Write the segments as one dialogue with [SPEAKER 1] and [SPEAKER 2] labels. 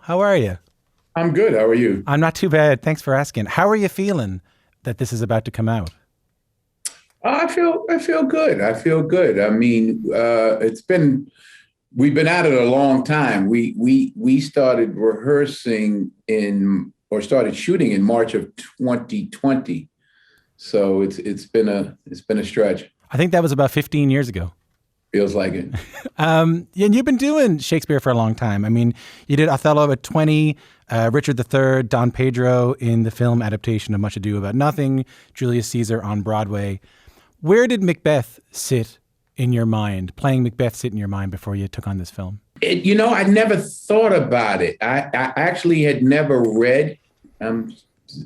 [SPEAKER 1] How are you?
[SPEAKER 2] I'm good. How are you?
[SPEAKER 1] I'm not too bad. Thanks for asking. How are you feeling that this is about to come out?
[SPEAKER 2] I feel good. I feel good. I mean, we've been at it a long time. We started rehearsing in or started shooting in March of 2020. So it's been a stretch.
[SPEAKER 1] I think that was about 15 years ago.
[SPEAKER 2] Feels like it.
[SPEAKER 1] And you've been doing Shakespeare for a long time. I mean, you did Othello at 20, Richard III, Don Pedro in the film adaptation of Much Ado About Nothing, Julius Caesar on Broadway. Where did Macbeth sit in your mind, playing Macbeth sit in your mind before you took on this film?
[SPEAKER 2] I never thought about it. I actually had never read. I'm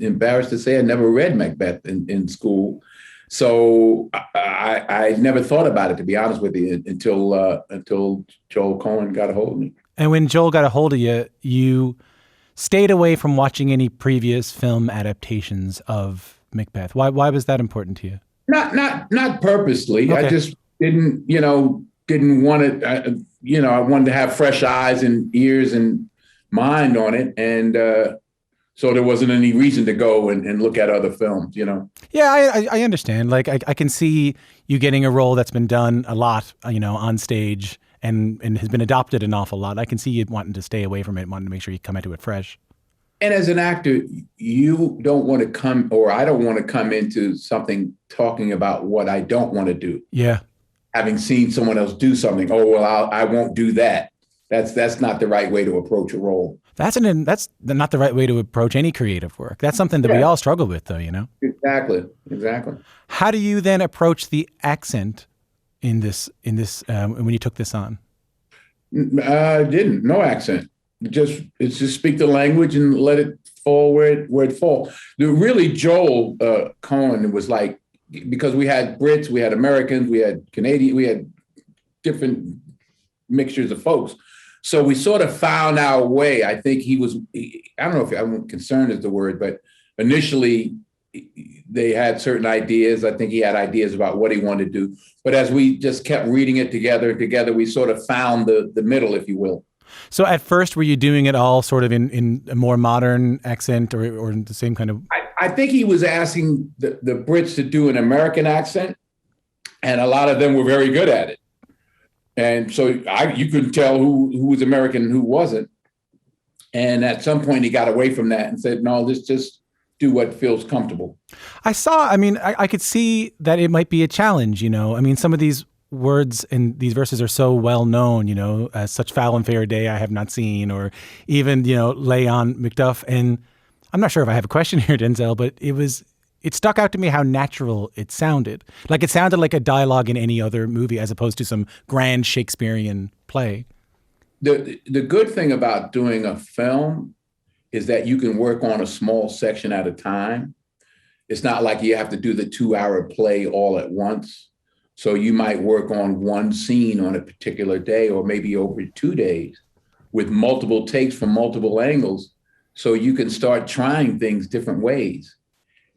[SPEAKER 2] embarrassed to say I never read Macbeth in school. So I never thought about it, to be honest with you, until Joel Coen got a hold of me.
[SPEAKER 1] And when Joel got a hold of you, you stayed away from watching any previous film adaptations of Macbeth. Why was that important to you?
[SPEAKER 2] Not purposely.
[SPEAKER 1] Okay.
[SPEAKER 2] I just didn't want it. I wanted to have fresh eyes and ears and mind on it, and so there wasn't any reason to go and look at other films.
[SPEAKER 1] Yeah, I understand. Like, I can see you getting a role that's been done a lot, on stage and has been adopted an awful lot. I can see you wanting to stay away from it, wanting to make sure you come into it fresh.
[SPEAKER 2] And as an actor, you don't want to come, or I don't want to come into something talking about what I don't want to do.
[SPEAKER 1] Yeah.
[SPEAKER 2] Having seen someone else do something, oh, well, I won't do that. That's not the right way to approach a role.
[SPEAKER 1] That's not the right way to approach any creative work. That's something that we all struggle with, though.
[SPEAKER 2] Exactly.
[SPEAKER 1] How do you then approach the accent in this when you took this on?
[SPEAKER 2] Didn't. No accent. It's just speak the language and let it fall where it fall. Really, Joel Coen was like, because we had Brits, we had Americans, we had Canadian, we had different mixtures of folks. So we sort of found our way. I think I don't know if I'm concerned is the word, but initially they had certain ideas. I think he had ideas about what he wanted to do. But as we just kept reading it together, we sort of found the middle, if you will.
[SPEAKER 1] So at first, were you doing it all sort of in a more modern accent or in the same kind of?
[SPEAKER 2] I think he was asking the Brits to do an American accent, and a lot of them were very good at it. And so you couldn't tell who was American and who wasn't. And at some point, he got away from that and said, no, let's just do what feels comfortable.
[SPEAKER 1] I could see that it might be a challenge, some of these words and these verses are so well known, such foul and fair day I have not seen, or even, lay on Macduff. And I'm not sure if I have a question here, Denzel, but it stuck out to me how natural it sounded. Like it sounded like a dialogue in any other movie as opposed to some grand Shakespearean play.
[SPEAKER 2] The good thing about doing a film is that you can work on a small section at a time. It's not like you have to do the 2-hour play all at once. So you might work on one scene on a particular day or maybe over 2 days with multiple takes from multiple angles. So you can start trying things different ways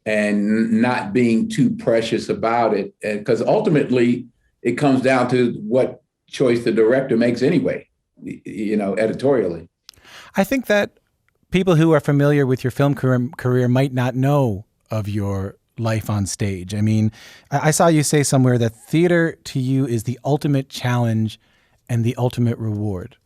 [SPEAKER 2] and not being too precious about it. Because ultimately, it comes down to what choice the director makes anyway, editorially.
[SPEAKER 1] I think that people who are familiar with your film career might not know of your life on stage. I mean, I saw you say somewhere that theater to you is the ultimate challenge and the ultimate reward.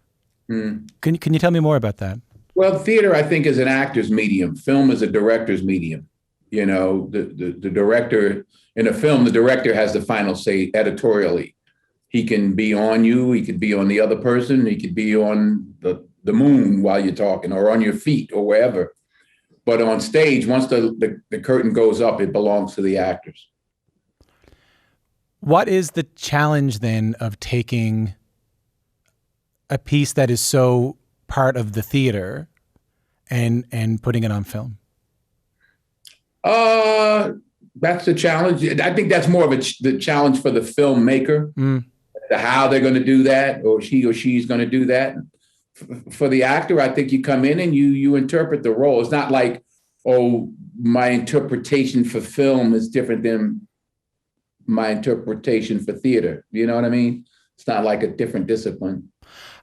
[SPEAKER 1] Can you tell me more about that?
[SPEAKER 2] Well, theater, I think, is an actor's medium. Film is a director's medium. The director in a film, the director has the final say editorially. He can be on you. He could be on the other person. He could be on the moon while you're talking or on your feet or wherever. But on stage, once the curtain goes up, it belongs to the actors.
[SPEAKER 1] What is the challenge then of taking a piece that is so part of the theater and putting it on film?
[SPEAKER 2] That's the challenge. I think that's more of the challenge for the filmmaker, how they're going to do that, or she's going to do that. For the actor, I think you come in and you interpret the role. It's not like, oh, my interpretation for film is different than my interpretation for theater. You know what I mean? It's not like a different discipline.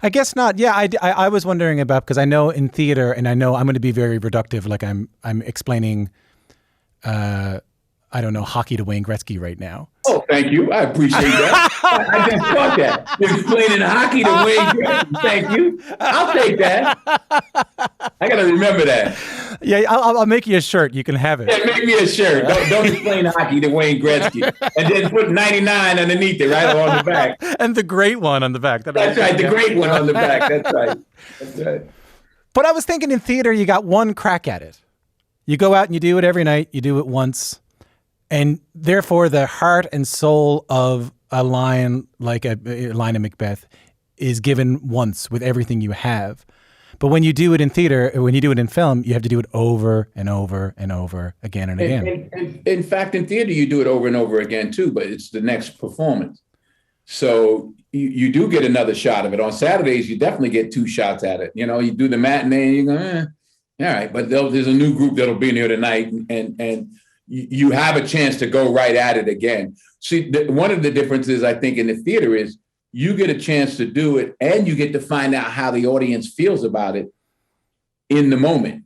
[SPEAKER 1] I guess not. Yeah, I was wondering about, because I know in theater, and I know I'm going to be very reductive, like I'm explaining, I don't know, hockey to Wayne Gretzky right now.
[SPEAKER 2] Oh, thank you. I appreciate that. I just thought that. You're explaining hockey to Wayne Gretzky. Thank you. I'll take that. I got to remember that.
[SPEAKER 1] Yeah, I'll make you a shirt. You can have it.
[SPEAKER 2] Yeah, make me a shirt. Don't explain hockey to Wayne Gretzky. And then put 99 underneath it, right on the back.
[SPEAKER 1] And the great one on the back.
[SPEAKER 2] That's right, the great one on the back. That's right. That's right.
[SPEAKER 1] But I was thinking in theater, you got one crack at it. You go out and you do it every night. You do it once. And therefore, the heart and soul of a line like a line of Macbeth is given once with everything you have. But when you do it in theater, or when you do it in film, you have to do it over and over and over again and again.
[SPEAKER 2] And in fact, in theater, you do it over and over again, too, but it's the next performance. So you do get another shot of it. On Saturdays, you definitely get 2 shots at it. You know, you do the matinee and you go, all right, but there's a new group that'll be in here tonight, and you have a chance to go right at it again. See, one of the differences, I think, in the theater is you get a chance to do it and you get to find out how the audience feels about it in the moment.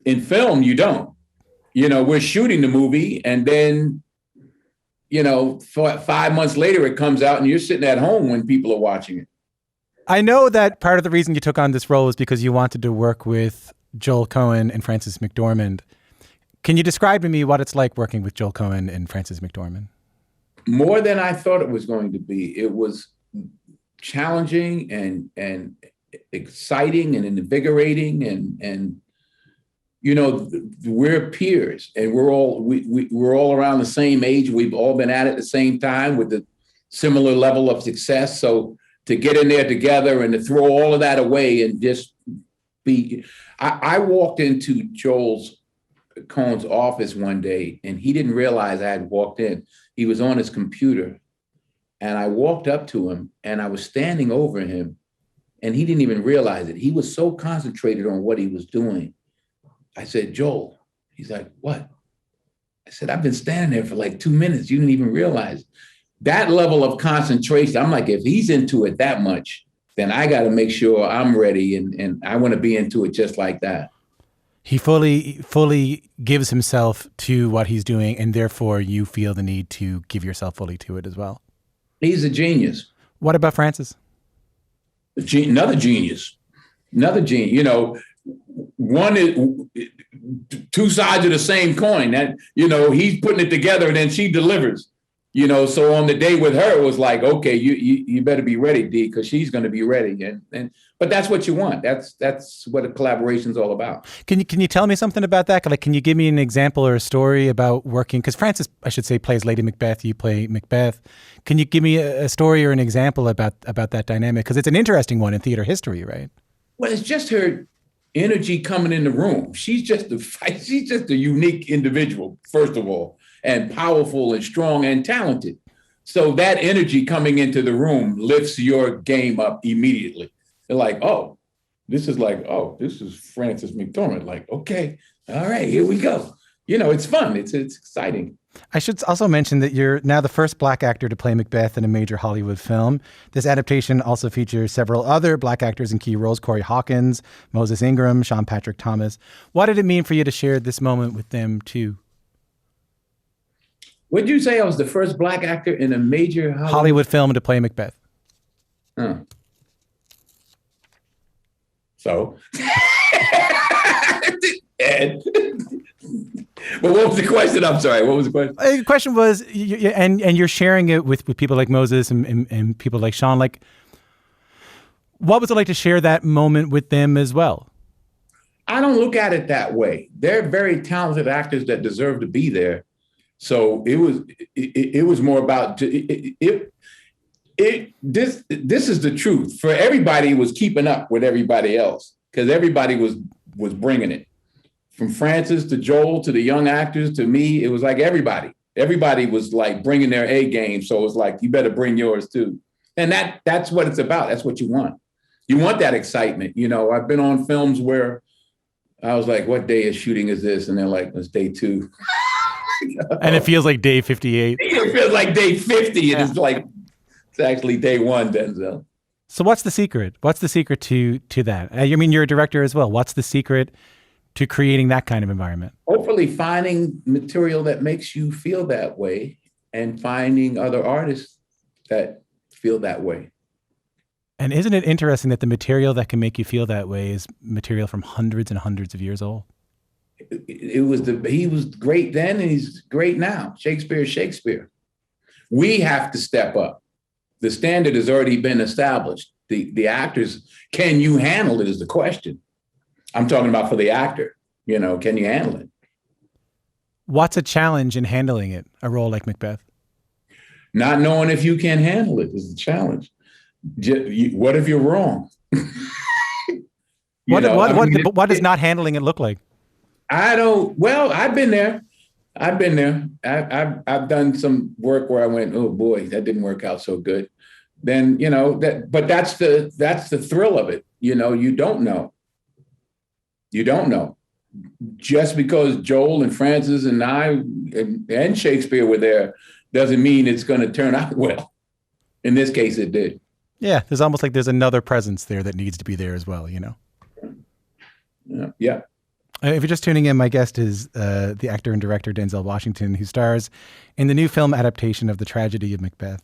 [SPEAKER 2] In film, you don't. You know, we're shooting the movie and then, you know, 5 months later, it comes out and you're sitting at home when people are watching it.
[SPEAKER 1] I know that part of the reason you took on this role is because you wanted to work with Joel Coen and Frances McDormand. Can you describe to me what it's like working with Joel Coen and Frances McDormand?
[SPEAKER 2] More than I thought it was going to be. It was challenging and exciting and invigorating, and you know, we're peers and we're all around the same age. We've all been at it at the same time with a similar level of success. So to get in there together and to throw all of that away and just be, I walked into Joel's Coen's office one day and he didn't realize I had walked in. He was on his computer and I walked up to him and I was standing over him and he didn't even realize it. He was so concentrated on what he was doing. I said, Joel. He's like, what? I said, I've been standing there for like 2 minutes. You didn't even realize. That level of concentration, I'm like, if he's into it that much, then I got to make sure I'm ready and I want to be into it just like that.
[SPEAKER 1] He fully gives himself to what he's doing, and therefore you feel the need to give yourself fully to it as well.
[SPEAKER 2] He's a genius.
[SPEAKER 1] What about Frances?
[SPEAKER 2] Another genius. You know, one is 2 sides of the same coin. That, you know, he's putting it together and then she delivers. You know, so on the day with her, it was like, okay, you better be ready, D, because she's going to be ready. But that's what you want. That's what a collaboration is all about.
[SPEAKER 1] Can you tell me something about that? Like, can you give me an example or a story about working? Because Frances, I should say, plays Lady Macbeth. You play Macbeth. Can you give me a story or an example about that dynamic? Because it's an interesting one in theater history, right?
[SPEAKER 2] Well, it's just her energy coming in the room. She's just a unique individual, first of all, and powerful and strong and talented. So that energy coming into the room lifts your game up immediately. They're like, this is Frances McDormand. Like, okay, all right, here we go. You know, it's fun. It's exciting.
[SPEAKER 1] I should also mention that you're now the first Black actor to play Macbeth in a major Hollywood film. This adaptation also features several other Black actors in key roles: Corey Hawkins, Moses Ingram, Sean Patrick Thomas. What did it mean for you to share this moment with them too?
[SPEAKER 2] Would you say I was the first Black actor in a major
[SPEAKER 1] Hollywood film to play Macbeth?
[SPEAKER 2] So, Ed. But what was the question? I'm sorry. What was the question?
[SPEAKER 1] The question was, and you're sharing it with people like Moses and people like Sean. Like, what was it like to share that moment with them as well?
[SPEAKER 2] I don't look at it that way. They're very talented actors that deserve to be there. So it was more about this is the truth. For everybody was keeping up with everybody else because everybody was bringing it. From Frances to Joel to the young actors to me, it was like everybody was like bringing their A game. So it was like, you better bring yours too. And that's what it's about. That's what you want. You want that excitement. You know, I've been on films where I was like, what day of shooting is this? And they're like, it's day 2.
[SPEAKER 1] And it feels like day 58.
[SPEAKER 2] It feels like day 50. And it's like, it's actually day 1, Denzel.
[SPEAKER 1] So what's the secret? What's the secret to that? I mean, you're a director as well. What's the secret to creating that kind of environment?
[SPEAKER 2] Hopefully finding material that makes you feel that way and finding other artists that feel that way.
[SPEAKER 1] And isn't it interesting that the material that can make you feel that way is material from hundreds and hundreds of years old?
[SPEAKER 2] He was great then and he's great now. Shakespeare is Shakespeare. We have to step up. The standard has already been established. The actors, can you handle it is the question. I'm talking about for the actor, can you handle it?
[SPEAKER 1] What's a challenge in handling it, a role like Macbeth?
[SPEAKER 2] Not knowing if you can handle it is the challenge. What if you're wrong?
[SPEAKER 1] What does not handling it look like?
[SPEAKER 2] I've been there. I've done some work where I went, oh boy, that didn't work out so good. Then, but that's the thrill of it. You don't know. You don't know. Just because Joel and Francis and I and Shakespeare were there doesn't mean it's going to turn out well. In this case, it did.
[SPEAKER 1] Yeah, there's almost like there's another presence there that needs to be there as well,
[SPEAKER 2] Yeah.
[SPEAKER 1] If you're just tuning in, my guest is the actor and director Denzel Washington, who stars in the new film adaptation of The Tragedy of Macbeth.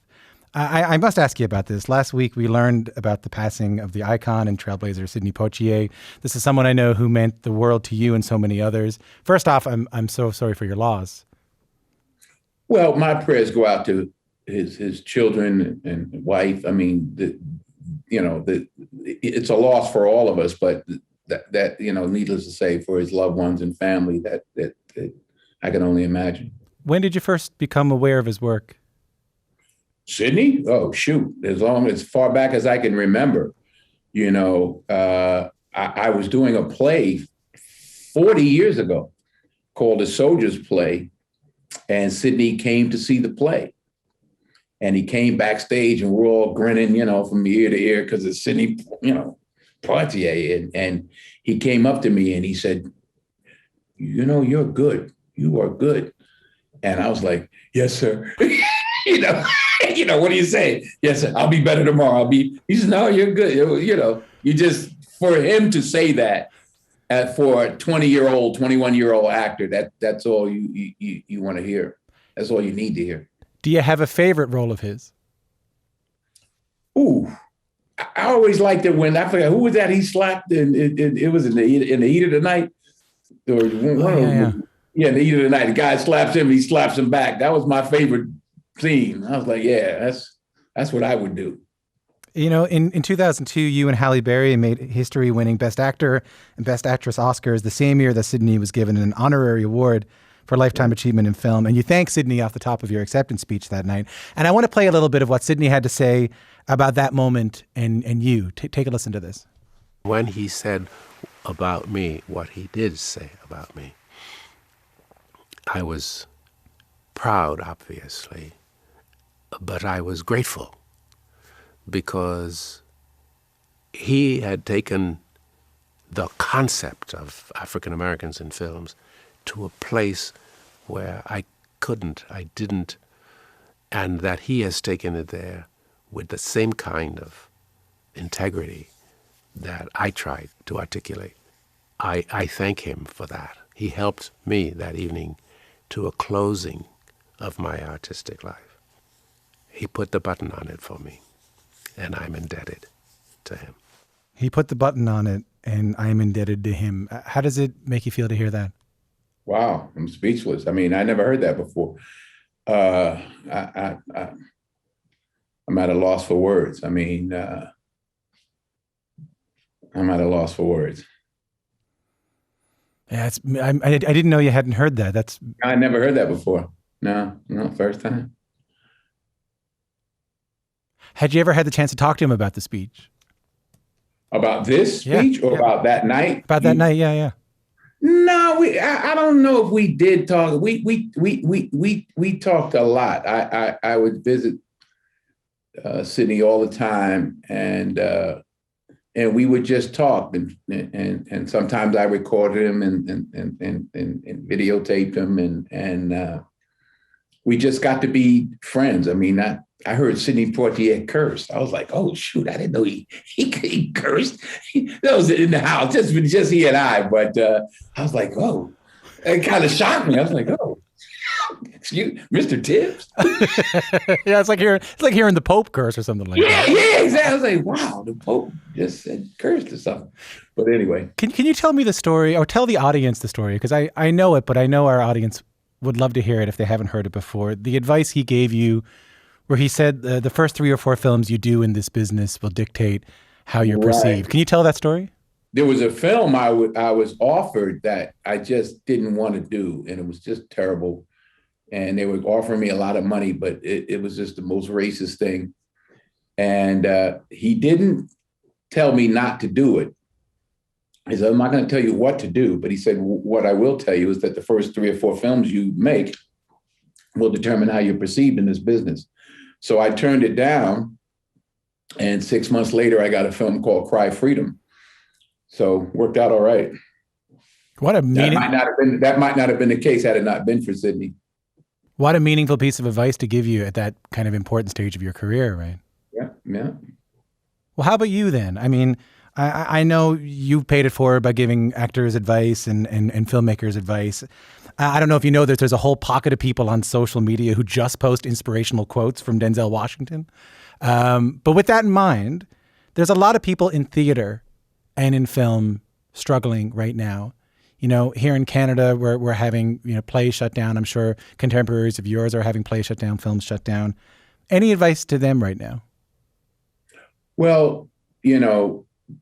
[SPEAKER 1] I must ask you about this. Last week, we learned about the passing of the icon and trailblazer Sidney Poitier. This is someone I know who meant the world to you and so many others. First off, I'm so sorry for your loss.
[SPEAKER 2] Well, my prayers go out to his children and wife. I mean, it's a loss for all of us, but that needless to say, for his loved ones and family, that I can only imagine. When did you first become aware of his work? Sidney? Oh, shoot. As far back as I can remember, I was doing a play 40 years ago called A Soldier's Play, and Sidney came to see the play. And he came backstage and we're all grinning, from ear to ear because it's Sidney, Poitier. And he came up to me and he said, you're good. You are good. And I was like, yes, sir. What do you say? Yes, sir. I'll be better tomorrow. He said, no, you're good. You just, for him to say that for a 20-year-old, 21-year-old actor, that's all you want to hear. That's all you need to hear.
[SPEAKER 1] Do you have a favorite role of his?
[SPEAKER 2] Ooh, I always liked it when, I forgot, who was that he slapped? And it was in the heat of the night. Or in the heat of the night. The guy slaps him, he slaps him back. That was my favorite scene. I was like, yeah, that's what I would do.
[SPEAKER 1] In 2002, you and Halle Berry made history-winning Best Actor and Best Actress Oscars the same year that Sidney was given an honorary award for Lifetime Achievement in Film. And you thanked Sidney off the top of your acceptance speech that night. And I want to play a little bit of what Sidney had to say about that moment and you. Take a listen to this.
[SPEAKER 3] When he said about me what he did say about me, I was proud, obviously, but I was grateful because he had taken the concept of African Americans in films to a place where I didn't, and that he has taken it there with the same kind of integrity that I tried to articulate. I thank him for that. He helped me that evening to a closing of my artistic life. He put the button on it for me, and I'm indebted to him.
[SPEAKER 1] He put the button on it, and I'm indebted to him. How does it make you feel to hear that?
[SPEAKER 2] Wow, I'm speechless. I mean, I never heard that before. I'm at a loss for words. I mean, I'm at a loss for words.
[SPEAKER 1] Yeah, I didn't know you hadn't heard that.
[SPEAKER 2] I never heard that before. No, first time.
[SPEAKER 1] Had you ever had the chance to talk to him about the speech?
[SPEAKER 2] About this speech about that night?
[SPEAKER 1] About that night, yeah.
[SPEAKER 2] No, I don't know if we did talk. We talked a lot. I would visit Sidney all the time, and we would just talk, and sometimes I recorded him and videotaped him, and we just got to be friends. I mean, I heard Sidney Poitier curse. I was like, oh shoot, I didn't know he cursed. That was in the house, just he and I. But I was like, oh, it kind of shocked me. I was like, oh, excuse Mr. Tibbs.
[SPEAKER 1] Yeah, it's like hearing the Pope curse or something like that.
[SPEAKER 2] Yeah, exactly. I was like, wow, the Pope just said cursed or something. But anyway.
[SPEAKER 1] Can you tell me the story, or tell the audience the story? Because I know it, but I know our audience would love to hear it if they haven't heard it before. The advice he gave you, where he said the first 3 or 4 films you do in this business will dictate how you're perceived. Can you tell that story?
[SPEAKER 2] There was a film I was offered that I just didn't want to do, and it was just terrible. And they were offering me a lot of money, but it was just the most racist thing. And he didn't tell me not to do it. He said, I'm not going to tell you what to do, but he said, what I will tell you is that the first 3 or 4 films you make will determine how you're perceived in this business. So I turned it down, and 6 months later, I got a film called Cry Freedom. So worked out all right.
[SPEAKER 1] What a meaning!
[SPEAKER 2] That might not have been the case had it not been for Sidney.
[SPEAKER 1] What a meaningful piece of advice to give you at that kind of important stage of your career, right?
[SPEAKER 2] Yeah.
[SPEAKER 1] Well, how about you then? I mean, I know you paid it forward by giving actors advice and filmmakers advice. I don't know if you know that there's a whole pocket of people on social media who just post inspirational quotes from Denzel Washington. But with that in mind, there's a lot of people in theater and in film struggling right now. You know, here in Canada, we're having, plays shut down. I'm sure contemporaries of yours are having plays shut down, films shut down. Any advice to them right now?
[SPEAKER 2] Well,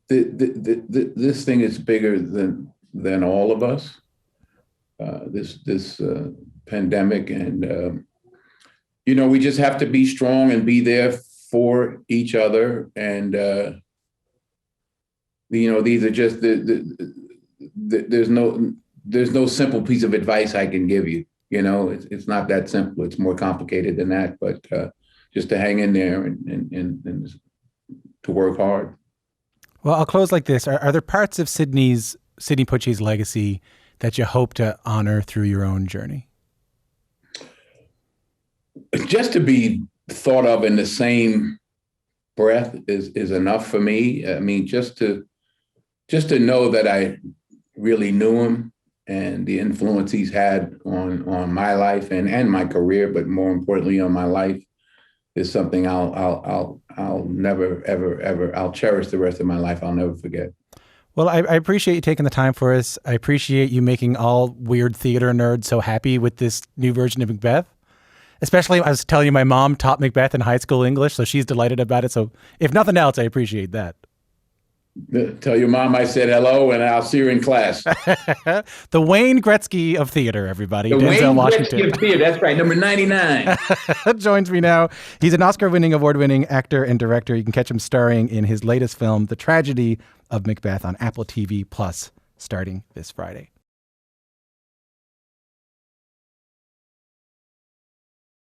[SPEAKER 2] this thing is bigger than all of us. This pandemic, and we just have to be strong and be there for each other. And these are just there's no simple piece of advice I can give you. It's not that simple. It's more complicated than that. But just to hang in there and to work hard.
[SPEAKER 1] Well, I'll close like this. Are there parts of Sidney Poitier's legacy that you hope to honor through your own journey?
[SPEAKER 2] Just to be thought of in the same breath is enough for me. I mean, just to know that I really knew him and the influence he's had on my life and my career, but more importantly on my life, is something I'll never, ever, I'll cherish the rest of my life. I'll never forget.
[SPEAKER 1] Well, I appreciate you taking the time for us. I appreciate you making all weird theater nerds so happy with this new version of Macbeth. Especially, I was telling you, my mom taught Macbeth in high school English, so she's delighted about it. So if nothing else, I appreciate that.
[SPEAKER 2] Tell your mom I said hello, and I'll see her in class.
[SPEAKER 1] The Wayne Gretzky of theater, everybody.
[SPEAKER 2] The
[SPEAKER 1] Denzel
[SPEAKER 2] Wayne
[SPEAKER 1] Washington.
[SPEAKER 2] Gretzky of theater, that's right, number 99.
[SPEAKER 1] Joins me now. He's an award-winning actor and director. You can catch him starring in his latest film, The Tragedy of Macbeth, on Apple TV Plus, starting this Friday.